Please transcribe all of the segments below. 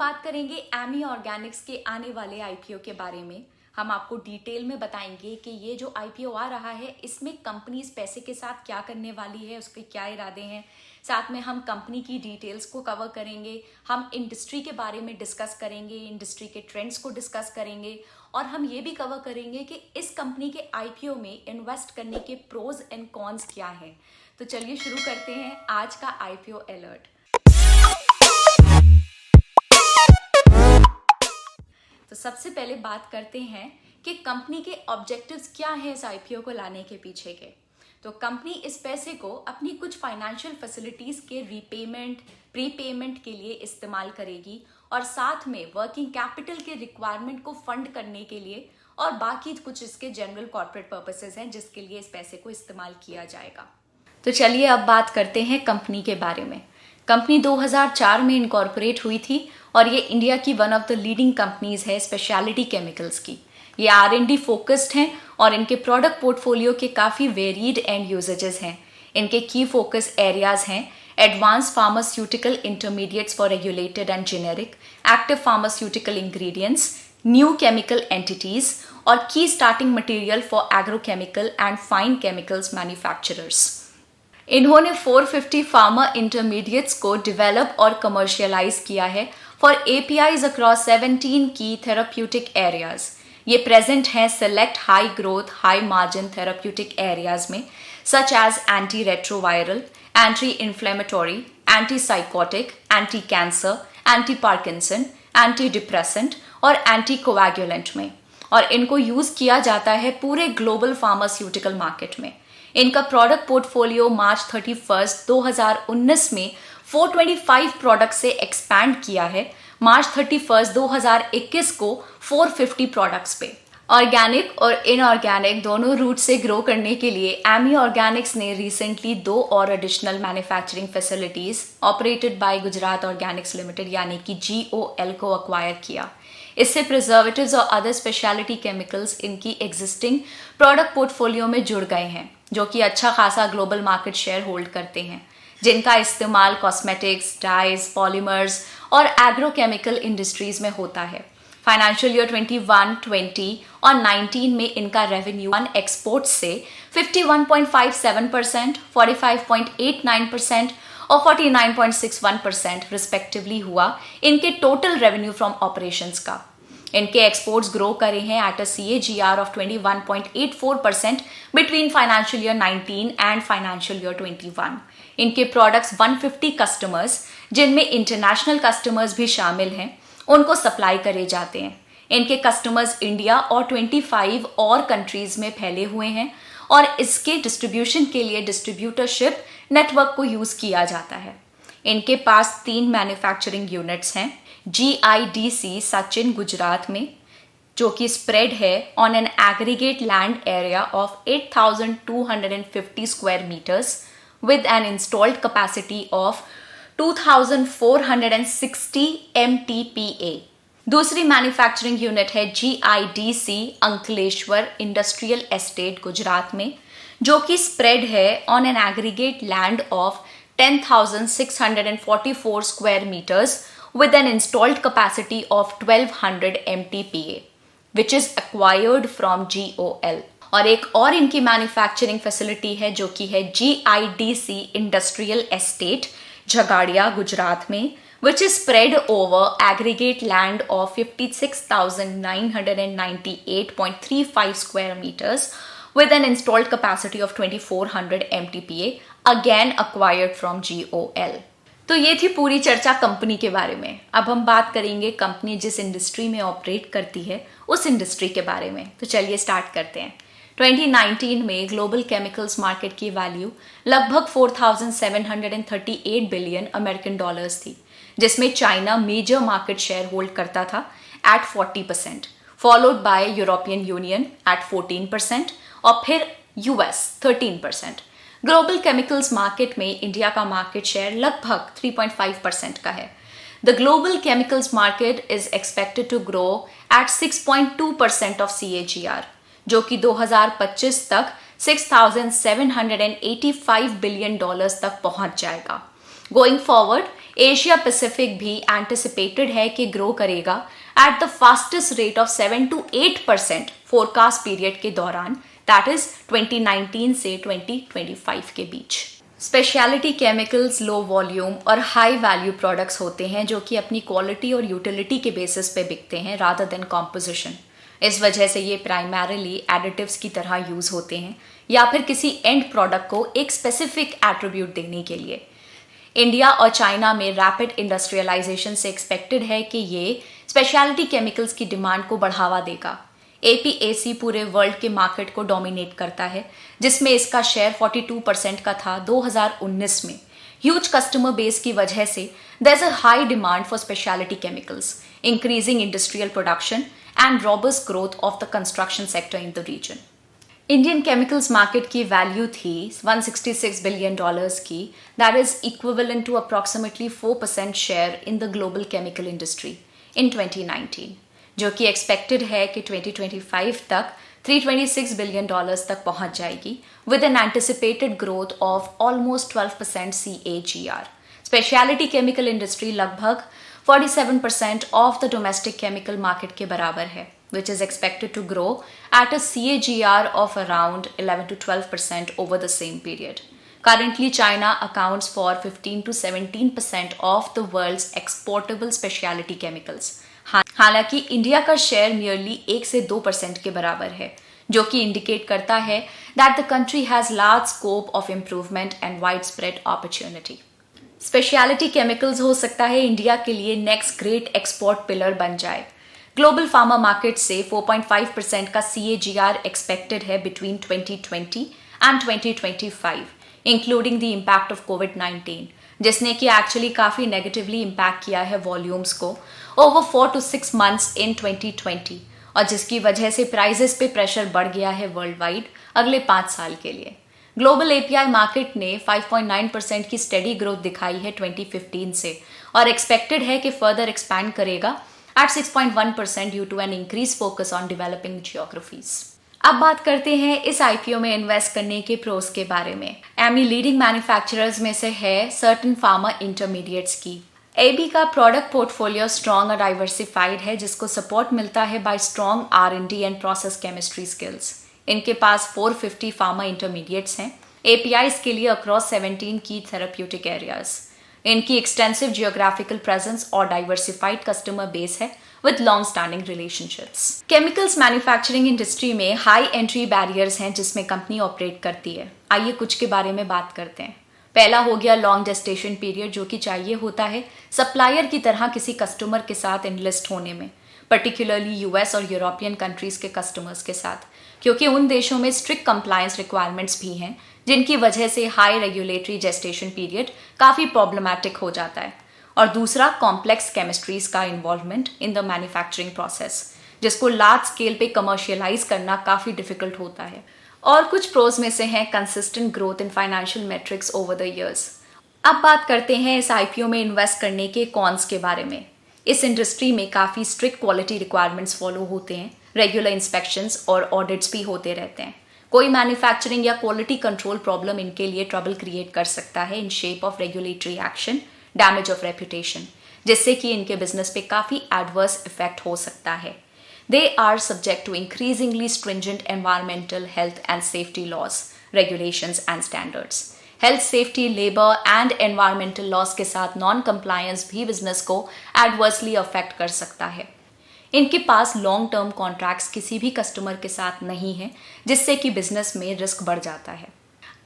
बात करेंगे Amy Organics के आने वाले आईपीओ के बारे में। हम आपको डिटेल में बताएंगे कि ये जो आईपीओ आ रहा है इसमें कंपनी इस पैसे के साथ क्या करने वाली है, उसके क्या इरादे हैं। साथ में हम कंपनी की डिटेल्स को कवर करेंगे, हम इंडस्ट्री के बारे में डिस्कस करेंगे, इंडस्ट्री के ट्रेंड्स को डिस्कस करेंगे और हम ये भी कवर करेंगे कि इस कंपनी के आईपीओ में इन्वेस्ट करने के प्रोज एंड कॉन्स क्या हैं। तो चलिए शुरू करते हैं आज का आईपीओ अलर्ट। तो सबसे पहले बात करते हैं कि कंपनी के ऑब्जेक्टिव्स क्या हैं इस आईपीओ को लाने के पीछे के। तो कंपनी इस पैसे को अपनी कुछ फाइनेंशियल फैसिलिटीज के रीपेमेंट, प्रीपेमेंट के लिए इस्तेमाल करेगी और साथ में वर्किंग कैपिटल के रिक्वायरमेंट को फंड करने के लिए और बाकी कुछ इसके जनरल कॉर्पोरेट पर्पसेस हैं जिसके लिए इस पैसे को इस्तेमाल किया जाएगा। तो चलिए अब बात करते हैं कंपनी के बारे में। कंपनी 2004 में इनकॉर्पोरेट हुई थी और ये इंडिया की one of the leading companies है स्पेशलिटी केमिकल्स की। ये R&D फोकस्ड हैं और इनके प्रोडक्ट पोर्टफोलियो के काफ़ी वेरिड एंड यूजेजेस हैं। इनके की फोकस एरियाज हैं advance pharmaceutical intermediates for regulated and generic, active pharmaceutical ingredients, new chemical entities और की starting material for agrochemical and fine chemicals manufacturers. इन्होंने 450 फार्मा इंटरमीडिएट्स को डेवलप और कमर्शियलाइज किया है फॉर APIs अक्रॉस 17 की थेराप्यूटिक एरियाज। ये प्रेजेंट हैं select high growth high margin therapeutic areas में such as anti retroviral, anti inflammatory, anti psychotic, anti cancer, anti Parkinson, anti depressant और anti coagulant में। और इनको यूज किया जाता है पूरे ग्लोबल फार्मास्यूटिकल मार्केट में। इनका प्रोडक्ट पोर्टफोलियो मार्च 31, 2019 में 425 प्रोडक्ट से एक्सपैंड किया है, मार्च 31, 2021 को 450 प्रोडक्ट्स पे। ऑर्गेनिक और इनऑर्गेनिक दोनों रूट से ग्रो करने के लिए एमी ऑर्गेनिक्स ने रिसेंटली 2 और additional manufacturing facilities operated by Gujarat Organics limited यानी कि GOL को अक्वायर किया। इससे प्रिजर्वेटिव्स और अदर स्पेशलिटी केमिकल्स इनकी एग्जिस्टिंग प्रोडक्ट पोर्टफोलियो में जुड़ गए हैं जो कि अच्छा खासा ग्लोबल मार्केट शेयर होल्ड करते हैं, जिनका इस्तेमाल कॉस्मेटिक्स, डाइज, पॉलीमर्स और एग्रोकेमिकल इंडस्ट्रीज में होता है। फाइनेंशियल ईयर 21-20 और 19 में इनका रेवेन्यू एक्सपोर्ट से 51.57%, 45.89% और 49.61% रिस्पेक्टिवली हुआ इनके टोटल रेवेन्यू फ्रॉम ऑपरेशंस का। इनके एक्सपोर्ट्स ग्रो करे हैं at a CAGR of 21.84% between financial year 19 and financial year 21। इनके प्रोडक्ट्स 150 कस्टमर्स, जिनमें इंटरनेशनल कस्टमर्स भी शामिल हैं, उनको सप्लाई करे जाते हैं। इनके कस्टमर्स इंडिया और 25 और कंट्रीज में फैले हुए हैं और इसके डिस्ट्रीब्यूशन के लिए डिस्ट्रीब्यूटरशिप नेटवर्क को यूज किया जाता है। इनके पास 3 मैन्युफैक्चरिंग यूनिट्स हैं। GIDC सचिन गुजरात में, जो कि स्प्रेड है on an aggregate land area of 8,250 square metres with an installed capacity of 2,460 MTPA। दूसरी मैन्युफैक्चरिंग यूनिट है GIDC Ankleshwar industrial estate Gujarat में, जो कि स्प्रेड है on an aggregate land of 10,644 square metres with an installed capacity of 1,200 MTPA, which is acquired from GOL। और एक और इनकी मैन्युफैक्चरिंग फैसिलिटी है जो कि है GIDC इंडस्ट्रियल एस्टेट झगाड़िया गुजरात में, which is spread over aggregate land of 56,998.35 square meters with an installed capacity of 2,400 MTPA, again acquired from GOL। तो ये थी पूरी चर्चा कंपनी के बारे में। अब हम बात करेंगे कंपनी जिस इंडस्ट्री में ऑपरेट करती है उस इंडस्ट्री के बारे में। तो चलिए स्टार्ट करते हैं। 2019 में ग्लोबल केमिकल्स मार्केट की वैल्यू लगभग 4,738 बिलियन अमेरिकन डॉलर्स थी, जिसमें China major market share hold करता था at 40%, followed by European Union at 14% और फिर US 13%। ग्लोबल केमिकल्स मार्केट में इंडिया का मार्केट शेयर लगभग 3.5% का है। The global chemicals market is expected to grow at 6.2% of CAGR, जो कि 2025 तक 6,785 बिलियन डॉलर्स तक पहुंच जाएगा। गोइंग फॉरवर्ड एशिया पैसिफिक भी एंटिसिपेटेड है कि ग्रो करेगा at the fastest rate of 7 to 8% forecast period के दौरान, दैट इज 2019 से 2025 के बीच। स्पेशलिटी केमिकल्स लो वॉल्यूम और हाई वैल्यू प्रोडक्ट्स होते हैं जो कि अपनी क्वालिटी और यूटिलिटी के बेसिस पे बिकते हैं रादर देन कॉम्पोजिशन। इस वजह से ये प्राइमरीली एडिटिव्स की तरह यूज होते हैं या फिर किसी एंड प्रोडक्ट को एक स्पेसिफिक एट्रीब्यूट देने के लिए। इंडिया और चाइना में रैपिड इंडस्ट्रियलाइजेशन से एक्सपेक्टेड है कि ये स्पेशलिटी केमिकल्स की डिमांड को बढ़ावा देगा। एपीएसी पूरे वर्ल्ड के मार्केट को डोमिनेट करता है, जिसमें इसका शेयर 42% का था 2019 में। ह्यूज कस्टमर बेस की वजह से there is a high demand for speciality chemicals, increasing industrial production and robust growth of the construction sector in the region. Indian chemicals market की वैल्यू थी $166 बिलियन की, that is equivalent to approximately 4% share in the global chemical industry in 2019, जो कि expected है कि 2025 तक $326 billion तक पहुंच जाएगी with an anticipated growth of almost 12% CAGR। Speciality chemical industry लगभग 47% of the domestic chemical market के बराबर है, which is expected to grow at a CAGR of around 11 to 12% over the same period. Currently, China accounts for 15 to 17% of the world's exportable specialty chemicals. हालांकि India का share nearly 1 से 2% के बराबर है, जो कि इंडिकेट करता है that the country has large scope of improvement and widespread opportunity. Speciality chemicals हो सकता है इंडिया के लिए नेक्स्ट ग्रेट एक्सपोर्ट पिलर बन जाए। ग्लोबल फार्मा मार्केट से 4.5% का CAGR एक्सपेक्टेड है between 2020 and 2025, including the impact of कोविड-19, जिसने कि एक्चुअली काफ़ी नेगेटिवली इम्पैक्ट किया है वॉल्यूम्स को ओवर 4 to 6 months इन 2020, और जिसकी वजह से प्राइजेस पे प्रेशर बढ़ गया है वर्ल्ड वाइड अगले 5 साल के लिए। ग्लोबल API मार्केट ने 5.9% की स्टेडी ग्रोथ दिखाई है 2015 से, और एक्सपेक्टेड है कि फर्दर एक्सपैंड करेगा at 6.1% due to an increased focus on developing geographies. अब बात करते हैं इस IPO में इन्वेस्ट करने के प्रोस के बारे में। एमी लीडिंग मैन्युफैक्चरर्स में से है सर्टन फार्मा इंटरमीडिएट्स की। AB का प्रोडक्ट पोर्टफोलियो स्ट्रॉन्ग और डाइवर्सिफाइड है, जिसको सपोर्ट मिलता है bye strong R&D and process chemistry skills. इनके पास 450 फार्मा इंटरमीडिएट्स हैं APIs के लिए अक्रॉस 17 की थेराप्यूटिक एरियाज। इनकी एक्सटेंसिव जियोग्राफिकल प्रेजेंस और डाइवर्सिफाइड कस्टमर बेस है with long standing relationships. Chemicals manufacturing industry में हाई एंट्री बैरियर्स हैं जिसमें कंपनी ऑपरेट करती है। आइए कुछ के बारे में बात करते हैं। पहला हो गया लॉन्ग जेस्टेशन पीरियड, जो कि चाहिए होता है सप्लायर की तरह किसी कस्टमर के साथ इनलिस्ट होने में, पर्टिकुलरली US और यूरोपियन कंट्रीज के कस्टमर्स के साथ, क्योंकि उन देशों में स्ट्रिक्ट कंप्लायंस रिक्वायरमेंट्स भी हैं, जिनकी वजह से हाई रेगुलेटरी जेस्टेशन पीरियड काफ़ी प्रॉब्लमैटिक हो जाता है। और दूसरा कॉम्प्लेक्स केमिस्ट्रीज का involvement in the manufacturing process, जिसको लार्ज स्केल पे कमर्शियलाइज करना काफ़ी डिफिकल्ट होता है। और कुछ प्रोज में से हैं consistent growth in financial matrix over the years. अब बात करते हैं इस IPO में इन्वेस्ट करने के कॉन्स के बारे में। इस इंडस्ट्री में काफ़ी स्ट्रिक्ट क्वालिटी रिक्वायरमेंट्स फॉलो होते हैं, रेगुलर इंस्पेक्शंस और ऑडिट्स भी होते रहते हैं। कोई मैन्युफैक्चरिंग या क्वालिटी कंट्रोल प्रॉब्लम इनके लिए ट्रबल क्रिएट कर सकता है in shape of regulatory action, damage of reputation, जिससे कि इनके बिजनेस पे काफ़ी एडवर्स इफेक्ट हो सकता है। They are subject to increasingly stringent environmental, health and safety laws, regulations and standards. Health, safety, labour and environmental laws के साथ नॉन कंप्लायंस भी बिजनेस को एडवर्सली अफेक्ट कर सकता है। इनके पास लॉन्ग टर्म कॉन्ट्रैक्ट्स किसी भी कस्टमर के साथ नहीं है, जिससे कि बिजनेस में रिस्क बढ़ जाता है।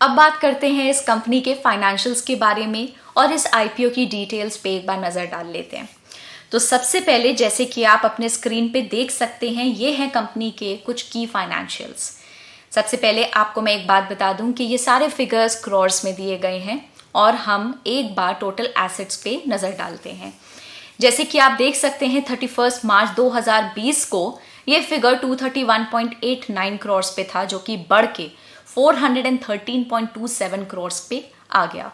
अब बात करते हैं इस कंपनी के फाइनेंशियल्स के बारे में और इस IPO की डिटेल्स पे एक बार नज़र डाल लेते हैं। तो सबसे पहले, जैसे कि आप अपने स्क्रीन पे देख सकते हैं, ये हैं कंपनी के कुछ की फाइनेंशियल्स। सबसे पहले आपको मैं एक बात बता दूं कि ये सारे फिगर्स क्रोर्स में दिए गए हैं, और हम एक बार टोटल एसेट्स पे नज़र डालते हैं। जैसे कि आप देख सकते हैं 31 मार्च 2020 को ये फिगर 231.89 करोड़ पे था, जो कि बढ़ के 413.27 करोड़ पे आ गया।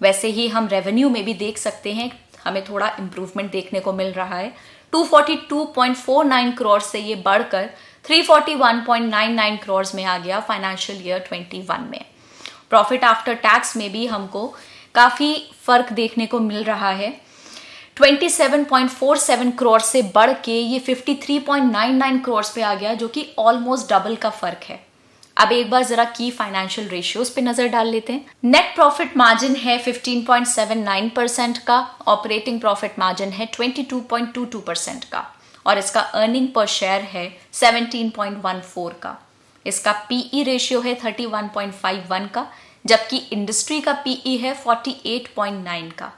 वैसे ही हम रेवेन्यू में भी देख सकते हैं, हमें थोड़ा इम्प्रूवमेंट देखने को मिल रहा है। 242.49 करोड़ से ये बढ़कर 341.99 करोड़ में आ गया फाइनेंशियल ईयर 21 में। प्रॉफिट आफ्टर टैक्स में भी हमको काफी फर्क देखने को मिल रहा है। 27.47 करोड़ से बढ़ के ये 53.99 करोड़ पे आ गया, जो कि ऑलमोस्ट डबल का फर्क है। अब एक बार जरा की फाइनेंशियल रेशियोज पे नजर डाल लेते हैं। नेट प्रॉफिट मार्जिन है 15.79% का, ऑपरेटिंग प्रॉफिट मार्जिन है 22.22% का, और इसका अर्निंग पर शेयर है 17.14 का। इसका पीई रेशियो है 31.51 का, जबकि इंडस्ट्री का पीई है 48.9 का।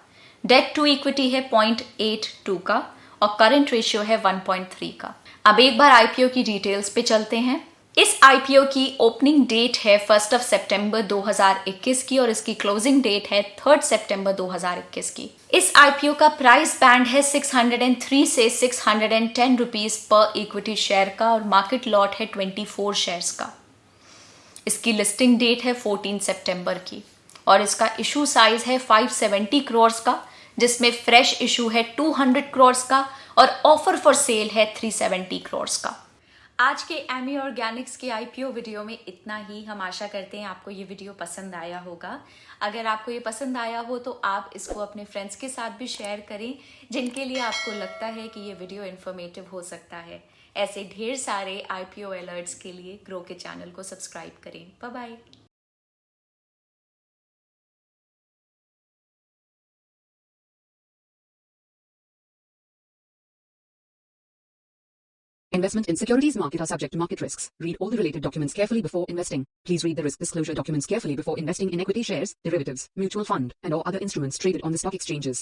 डेट टू इक्विटी है 0.82 का और करंट रेशियो है 1.3 का। अब एक बार आईपीओ की डिटेल्स पे चलते हैं। इस आईपीओ की ओपनिंग डेट है 1 सितंबर 2021 की और इसकी क्लोजिंग डेट है 3 सितंबर 2021 की। इस आईपीओ का प्राइस बैंड है 603 से 610 रुपीज पर इक्विटी शेयर का और मार्केट लॉट है 24 शेयर्स का। इसकी लिस्टिंग डेट है 14 सितंबर की और इसका इशू साइज है 570 करोड़ का, जिसमें फ्रेश इशू है 200 करोड़ का और ऑफर फॉर सेल है 370 करोड़ का। आज के एमी ऑर्गेनिक्स के आईपीओ वीडियो में इतना ही। हम आशा करते हैं आपको ये वीडियो पसंद आया होगा। अगर आपको ये पसंद आया हो तो आप इसको अपने फ्रेंड्स के साथ भी शेयर करें जिनके लिए आपको लगता है कि ये वीडियो इन्फॉर्मेटिव हो सकता है। ऐसे ढेर सारे आईपीओ अलर्ट्स के लिए ग्रो के चैनल को सब्सक्राइब करें। Bye bye. Investment in securities market are subject to market risks. Read all the related documents carefully before investing. Please read the risk disclosure documents carefully before investing in equity shares, derivatives, mutual fund, and or other instruments traded on the stock exchanges.